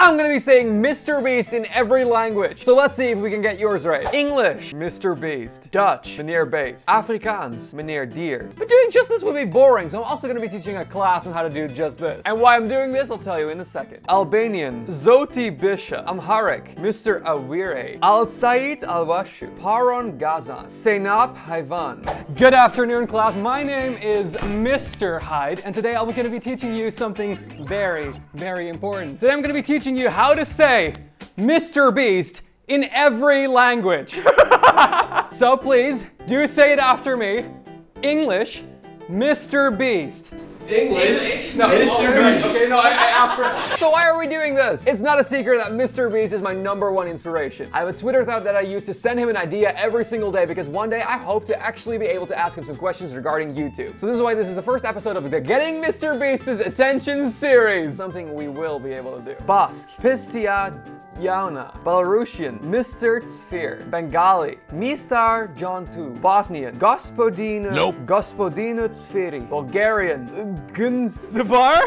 I'm gonna be saying MrBeast in every language. So let's see if we can get yours right. English, MrBeast. Dutch, meneer Beest. Afrikaans, meneer Dier. But doing just this would be boring, so I'm also gonna be teaching a class on how to do just this. And why I'm doing this, I'll tell you in a second. Albanian, Zoti Bisha. Amharic, Mr. Awire. Al Said Al Washu. Paron Gazan. Senap Hayvan. Good afternoon, class. My name is Mr. Hyde, and today I'm going to be teaching you something very, very important. Today I'm going to be teaching you how to say MrBeast in every language. So please, do say it after me. English, MrBeast. English? No, MrBeast. Okay, no, I asked for it. So why are we doing this? It's not a secret that MrBeast is my #1 inspiration. I have a Twitter thread that I use to send him an idea every single day because one day I hope to actually be able to ask him some questions regarding YouTube. So this is why this is the first episode of the Getting MrBeast's Attention series. Something we will be able to do. Basque, Pistia Yauna, Belarusian, Mr. Sphere, Bengali, Mistar John 2, Bosnian, Gospodin, Gospodinu Sferi, Bulgarian, Gunsavar.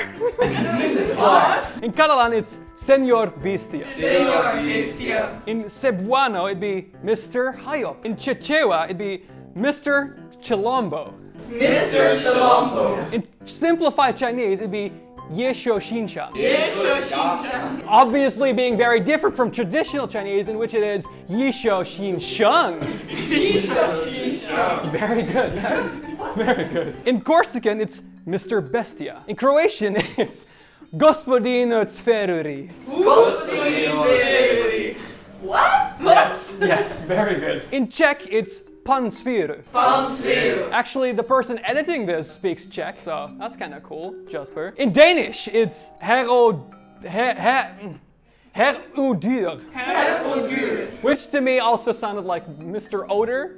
In Catalan, it's Senor Bestia. Senor Bestia. In Cebuano, it'd be Mr. Hayop. In Chichewa, it'd be Mr. Chilombo. Mr. Chilombo. In simplified Chinese, it'd be Yesho Shinsha. Yesho Shinsha. Obviously being very different from traditional Chinese, in which it is Yisho Shin Sheng. Yesho Shinsha. Very good, yes. Very good. In Corsican, it's Mr. Bestia. In Croatian, it's Gospodino Cveruri. Gospodin Cveruri. What? Yes, very good. In Czech, it's Pan Sviru. Pan Sviru. Actually, the person editing this speaks Czech, so that's kind of cool, Jasper. In Danish, it's Herudur. Herudur. Which to me also sounded like Mr. Odor.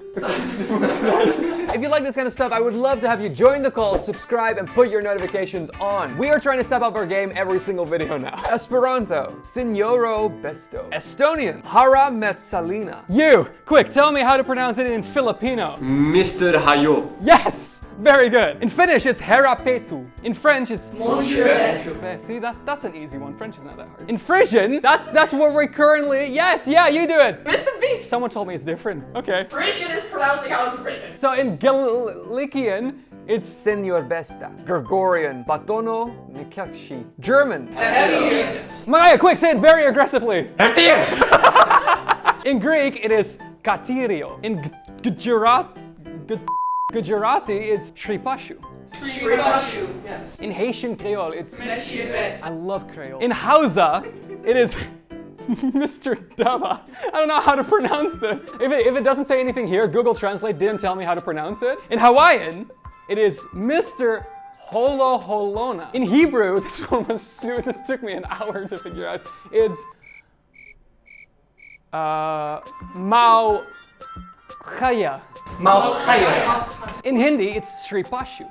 If you like this kind of stuff, I would love to have you join the call, subscribe, and put your notifications on. We are trying to step up our game every single video now. Esperanto, Signoro Besto. Estonian, Hara Metsalina. You, quick, tell me how to pronounce it in Filipino. Mr. Hayo. Yes, very good. In Finnish, it's Herapetu. In French, it's Monsieur. See, that's an easy one. French is not that hard. In Frisian, that's where we're currently. Yes, yeah, you do it. MrBeast. Someone told me it's different. Okay. Frisian is pronouncing how it's written. So in Galician, it's Senor Besta. Gregorian, Batono Mikakshi. German. Maya, quick, say it very aggressively. In Greek, it is Katirio. In Gujarati, it's Shripashu. Shripashu. Yes. In Haitian Creole, it's Meshiabet. I love Creole. In Hausa, it is Mr. Dava. I don't know how to pronounce this. If it doesn't say anything here, Google Translate didn't tell me how to pronounce it. In Hawaiian, it is Mr. Holoholona. In Hebrew, this one was this took me an hour to figure out. It's Mauchaya. Mauchaya. In Hindi, it's Shripashu.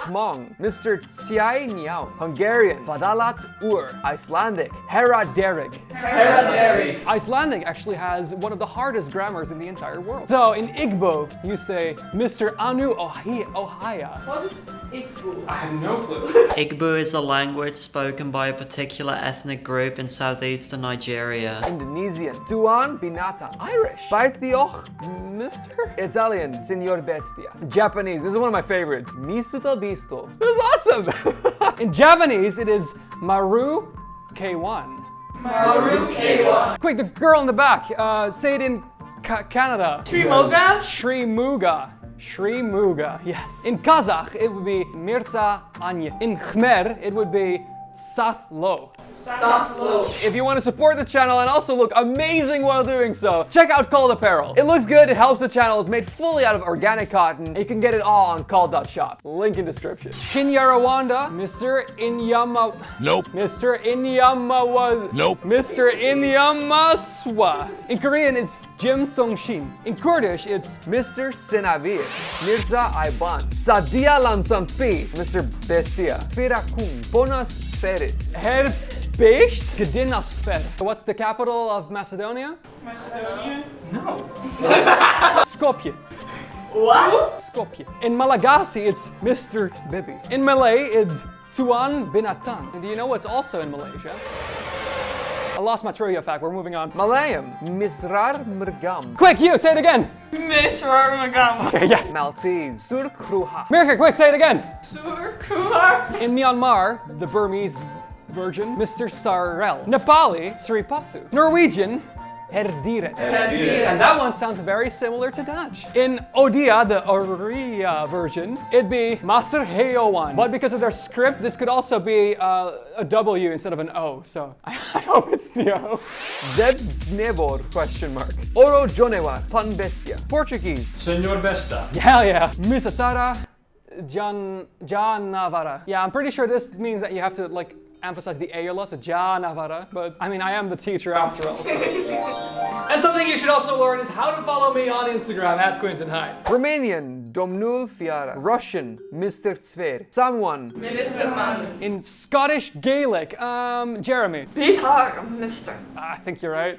Hmong, Mr. Tsiai Niao. Hungarian, Vadalat Ur. Icelandic, Heraderig. Heraderig. Icelandic actually has one of the hardest grammars in the entire world. So in Igbo, you say Mr. Anu Ohaya. What is Igbo? I have no clue. Igbo is a language spoken by a particular ethnic group in southeastern Nigeria. Indonesian, Tuan Binata. Irish, Baithioch, Mr. Italian, Signor Bestia. Japanese, this is one of my favorites. Misuta Bisto. This is awesome! In Japanese, it is Maru K1. Maru K1. Quick, the girl in the back, say it in Canada. Shrimuga? Shrimuga. Shrimuga, yes. In Kazakh, it would be Mirza Anya. In Khmer, it would be Sathlo. Sathlo. If you want to support the channel and also look amazing while doing so, check out Called Apparel. It looks good, it helps the channel, it's made fully out of organic cotton, and you can get it all on called.shop. Link in description. Kinyarawanda, Mr. Inyama... Nope. Mr. Inyama was... Nope. Mr. Inyamaswa. In Korean, it's Jim Song Shin. In Kurdish, it's Mr. Sinavir. Mirza Ayban. Sadia Lansampi. Mr. Bestia. Firakun. Bonas Feris. Herbecht. Gedinasfer. What's the capital of Macedonia? Macedonia? No. Skopje. What? Skopje. In Malagasy, it's Mr. Bibi. In Malay, it's Tuan binatang. And do you know what's also in Malaysia? I lost my trivia fact. We're moving on. Malayan, Misrar Mergam. Quick, you say it again. Misrarmagam. Okay, yes. Maltese, Surkruha. America, quick, say it again. Surkuar. In Myanmar, the Burmese version, Mr. Sarel. Nepali, Sripasu. Norwegian, Herdiret. And that one sounds very similar to Dutch. In Odia, the Oriya version, it'd be Maser Heowan. But because of their script, this could also be a W instead of an O. So I hope it's the O. Debsnebor, question mark. Oro Jonewar, Pan Bestia. Portuguese, Senor Besta. Hell yeah. Misatara Janavara. Yeah, I'm pretty sure this means that you have to like emphasize the A a lot, so Janavara. But I mean, I am the teacher after all. So. And something you should also learn is how to follow me on Instagram at Quinten Hyde. Romanian, Domnul Fiara. Russian, Mr. Zver. Someone. Mr. Man. In Scottish Gaelic, Jeremy. Peter, Mr. I think you're right.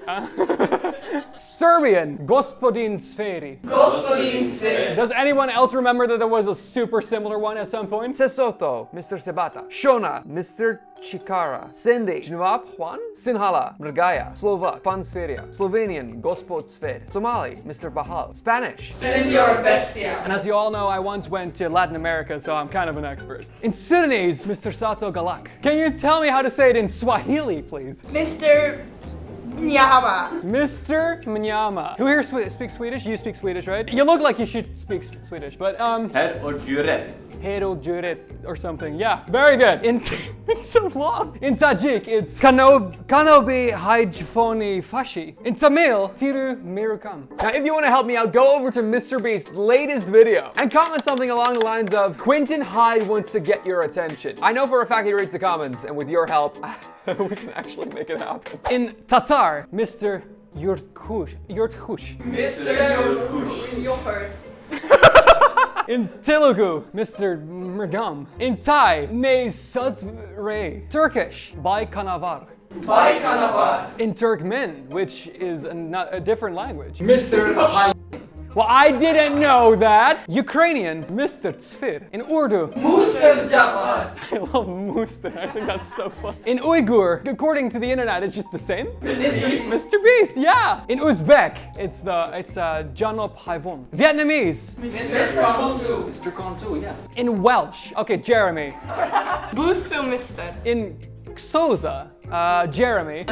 Serbian, Gospodin Sferi. Gospodin Sferi. Does anyone else remember that there was a super similar one at some point? Sesotho, Mr. Sebata. Shona, Mr. Chikara. Sende, Jnwap Juan. Sinhala, Mrgaya. Slovak, Pan Sferia. Slovenian, Gospod Sfer. Somali, Mr. Bahal. Spanish. Senor Bestia. And as you all know, I once went to Latin America, so I'm kind of an expert. In Sudanese, Mr. Sato Galak. Can you tell me how to say it in Swahili, please? Mr. Nyaba. Mr. Mnyama. Who here speaks Swedish? You speak Swedish, right? You look like you should speak Swedish, but Her och djuret. Hero Juret or something. Yeah, very good. It's so long. In Tajik, it's Kanobi Hajfoni Fashi. In Tamil, Tiru Mirukam. Now, if you want to help me out, go over to MrBeast's latest video and comment something along the lines of, Quinten Hyde wants to get your attention. I know for a fact he reads the comments, and with your help, we can actually make it happen. In Tatar, Mr. Yurtkush. Mr. Yoghurt. In Telugu, Mr. Mrgam. In Thai, Ne Sudre. Turkish, Bay Kanavar. By Kanavar. In Turkmen, which is a different language. Mr. Hyde. Well, I didn't know that. Ukrainian, Mr. Tzfir. In Urdu, Mr. Jamal. I love Muster. I think that's so fun. In Uyghur, according to the internet, it's just the same. Mr. Beast, yeah. In Uzbek, it's Janop Haivon. Vietnamese, Mr. Konsu. Mr. Kontu, yes. in Welsh, okay, Jeremy. Boostville Mister. In Xhosa, Jeremy.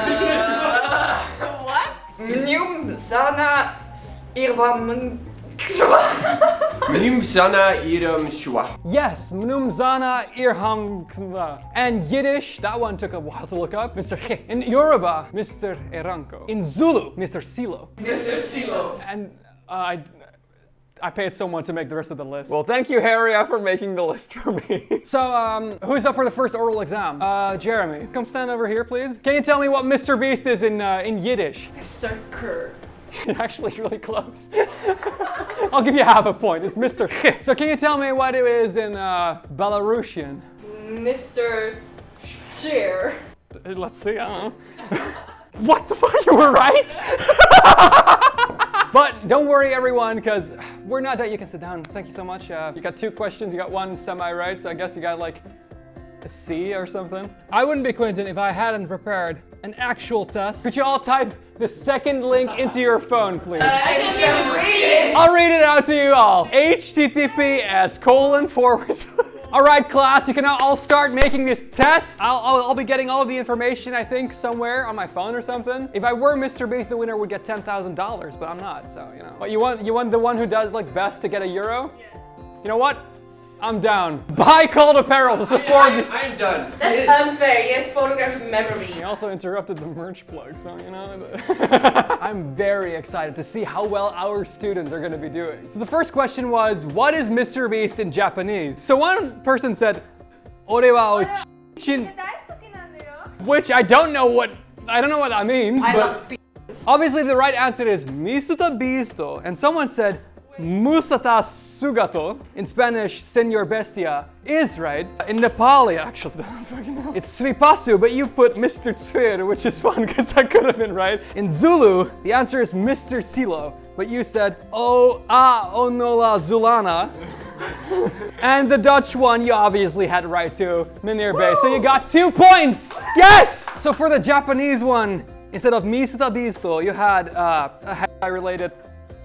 What? Mnium Sana Irvam. Mnim sana iram shwa. Yes, Mnumzana Irham Kva. And Yiddish, that one took a while to look up. Mr. He. In Yoruba, Mr. Eranko. In Zulu, Mr. Silo. Mr. Silo. And I paid someone to make the rest of the list. Well, thank you, Harriet, for making the list for me. So, who's up for the first oral exam? Jeremy, come stand over here, please. Can you tell me what Mr. Beast is in Yiddish? Mr. Kerr. Actually, really close. I'll give you half a point. It's Mr. He. So, can you tell me what it is in Belarusian? Mr. Chair. Let's see, I don't know. What the fuck? You were right? But don't worry, everyone, because we're not done. You can sit down. Thank you so much. You got 2 questions. You got 1 semi-right, so I guess you got like a C or something. I wouldn't be Quinten if I hadn't prepared an actual test. Could you all type the second link into your phone, please? I can read it. I'll read it out to you all. https:// All right, class, you can now all start making this test. I'll be getting all of the information, I think, somewhere on my phone or something. If I were Mr. Beast, the winner would get $10,000, but I'm not, so, you know. But you want the one who does, like, best to get a euro? Yes. You know what? I'm down. Buy Cold Apparel to support me. I'm done. That's unfair. He has photographic memory. He also interrupted the merch plug, so, you know. I'm very excited to see how well our students are going to be doing. So the first question was, what is Mr. Beast in Japanese? So one person said, Ore wa ochin, which I don't know what that means. I but love obviously the right answer is Misuta Bisto. And someone said, Musata Sugato, in Spanish, Senor Bestia, is right. In Nepali, actually, I don't fucking know. It's Sripasu, but you put Mr. Tzfir, which is fun because that could have been right. In Zulu, the answer is Mr. Silo, but you said, Onola Zulana. And the Dutch one, you obviously had right too, meneer Beest. So you got 2 points. Yes! So for the Japanese one, instead of mista bisto, you had a related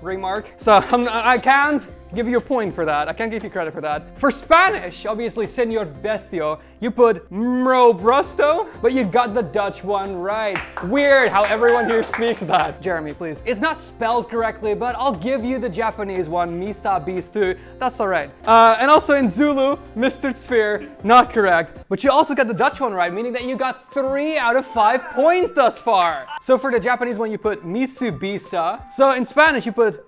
remark. So I can't give you a point for that. I can't give you credit for that. For Spanish, obviously, Señor Bestio, you put MrBeast, but you got the Dutch one right. Weird how everyone here speaks that. Jeremy, please. It's not spelled correctly, but I'll give you the Japanese one, Mista Bistu. That's all right. And also in Zulu, Mr. Sphere, not correct. But you also got the Dutch one right, meaning that you got 3 out of 5 points thus far. So for the Japanese one, you put Misu Bista. So in Spanish, you put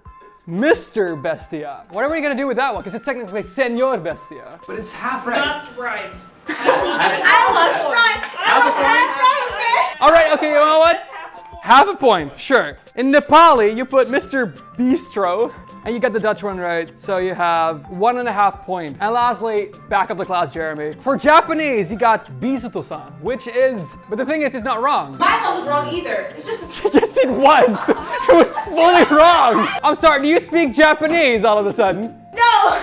Mr. Bestia. What are we gonna do with that one? Because it's technically Señor Bestia. But it's half right. Not right. I was right. I was half right, okay? All right, okay, you know what? Half a point, sure. In Nepali, you put Mr. Bistro, and you got the Dutch one right, so you have 1.5 points. And lastly, back up the class, Jeremy. For Japanese, you got Bisuto-san, which is, but the thing is, it's not wrong. Mine wasn't wrong either. It's just Yes, it was. It was fully wrong. I'm sorry, do you speak Japanese all of a sudden? no.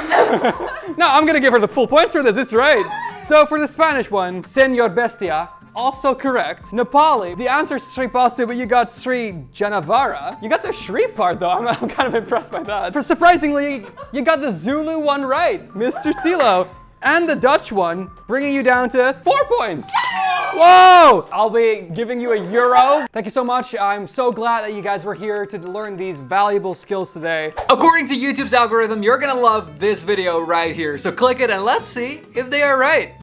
No, I'm gonna give her the full points for this, it's right. So for the Spanish one, Señor Bestia, also correct. Nepali, the answer is Sri Pasu, but you got Sri Janavara. You got the Shri part though, I'm kind of impressed by that. For surprisingly, you got the Zulu one right, Mr. Silo. And the Dutch one, bringing you down to 4 points. Whoa! I'll be giving you a euro. Thank you so much. I'm so glad that you guys were here to learn these valuable skills today. According to YouTube's algorithm, you're gonna love this video right here. So click it and let's see if they are right.